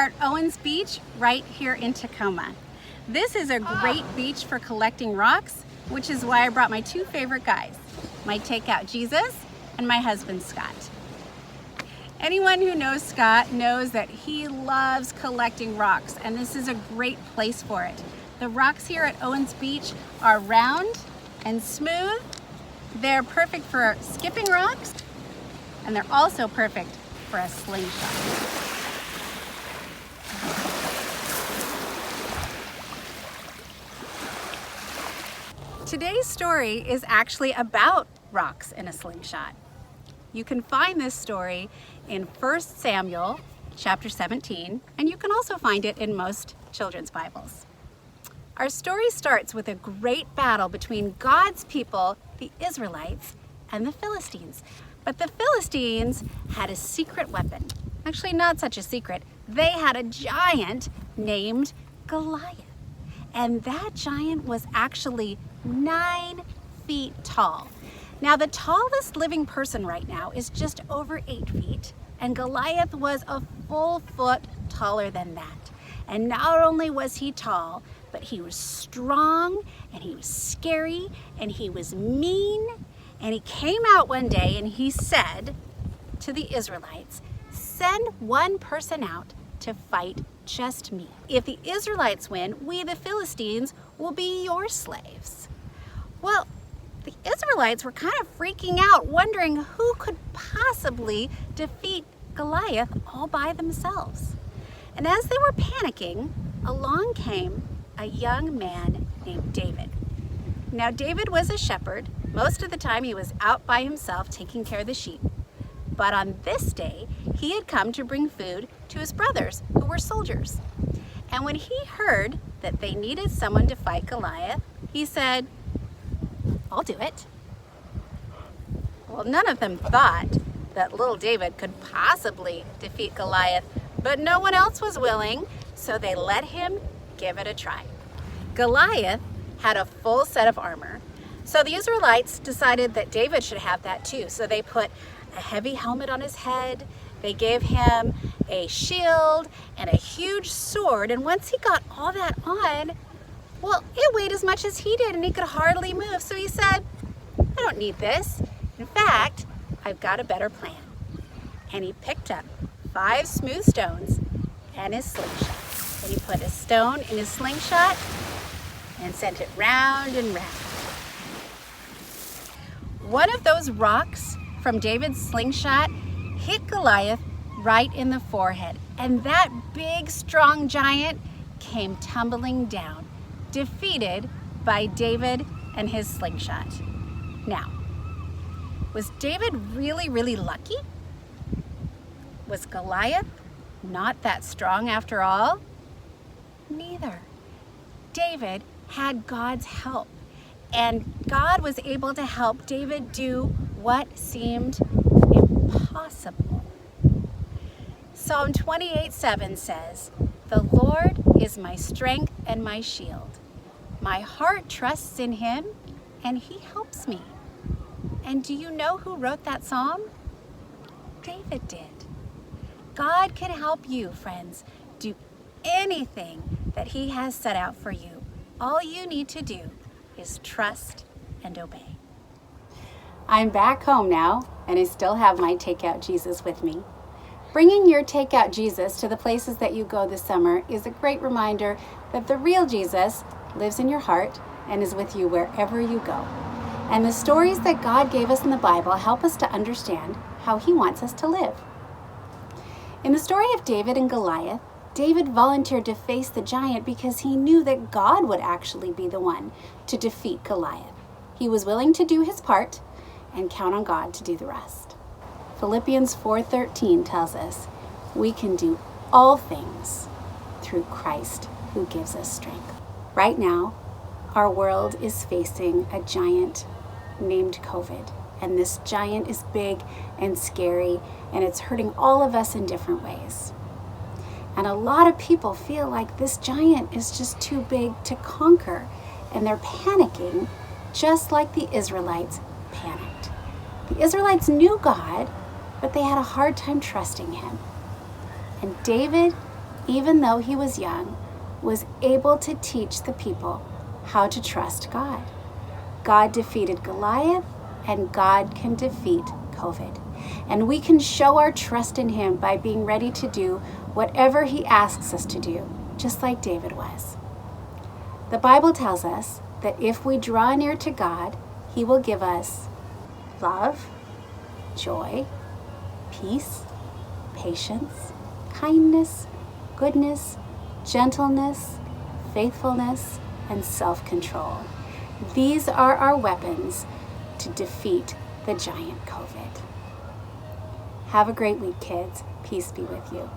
at Owens Beach right here in Tacoma. This is a great beach for collecting rocks, which is why I brought my two favorite guys, my takeout Jesus and my husband Scott. Anyone who knows Scott knows that he loves collecting rocks, and this is a great place for it. The rocks here at Owens Beach are round and smooth. They're perfect for skipping rocks, and they're also perfect for a slingshot. Today's story is actually about rocks in a slingshot. You can find this story in 1 Samuel chapter 17, and you can also find it in most children's Bibles. Our story starts with a great battle between God's people, the Israelites, and the Philistines. But the Philistines had a secret weapon. Actually, not such a secret. They had a giant named Goliath. And that giant was actually 9 feet tall. Now, the tallest living person right now is just over 8 feet, and Goliath was a full foot taller than that. And not only was he tall, but he was strong, and he was scary, and he was mean. And he came out one day and he said to the Israelites, "Send one person out to fight just me. If the Israelites win, we the Philistines will be your slaves." Well, the Israelites were kind of freaking out, wondering who could possibly defeat Goliath all by themselves. And as they were panicking, along came a young man named David. Now, David was a shepherd. Most of the time he was out by himself taking care of the sheep. But on this day, he had come to bring food to his brothers, who were soldiers. And when he heard that they needed someone to fight Goliath, he said, "I'll do it." Well, none of them thought that little David could possibly defeat Goliath, but no one else was willing, so they let him give it a try. Goliath had a full set of armor, so the Israelites decided that David should have that too. So they put a heavy helmet on his head, they gave him a shield and a huge sword, and once he got all that on, well, it weighed as much as he did and he could hardly move. So he said, "I don't need this. In fact, I've got a better plan." And he picked up 5 smooth stones and his slingshot. And he put a stone in his slingshot and sent it round and round. One of those rocks from David's slingshot hit Goliath right in the forehead, and that big, strong giant came tumbling down, defeated by David and his slingshot. Now, was David really lucky? Was Goliath not that strong after all? Neither. David had God's help, and God was able to help David do what seemed impossible. Psalm 28:7 says, "The Lord is my strength and my shield. My heart trusts in him, and he helps me." And do you know who wrote that psalm? David did. God can help you, friends, do anything that he has set out for you. All you need to do is trust and obey. I'm back home now, and I still have my Takeout Jesus with me. Bringing your Takeout Jesus to the places that you go this summer is a great reminder that the real Jesus lives in your heart and is with you wherever you go. And the stories that God gave us in the Bible help us to understand how he wants us to live. In the story of David and Goliath, David volunteered to face the giant because he knew that God would actually be the one to defeat Goliath. He was willing to do his part and count on God to do the rest. Philippians 4:13 tells us we can do all things through Christ who gives us strength. Right now, our world is facing a giant named COVID, and this giant is big and scary, and it's hurting all of us in different ways. And a lot of people feel like this giant is just too big to conquer, and they're panicking just like the Israelites panicked. The Israelites knew God, but they had a hard time trusting him. And David even though he was young, was able to teach the people how to trust God. God defeated Goliath, and God can defeat COVID. And we can show our trust in him by being ready to do whatever he asks us to do, just like David was. The Bible tells us that if we draw near to God, he will give us love, joy, peace, patience, kindness, goodness, gentleness, faithfulness, and self-control. These are our weapons to defeat the giant COVID. Have a great week, kids. Peace be with you.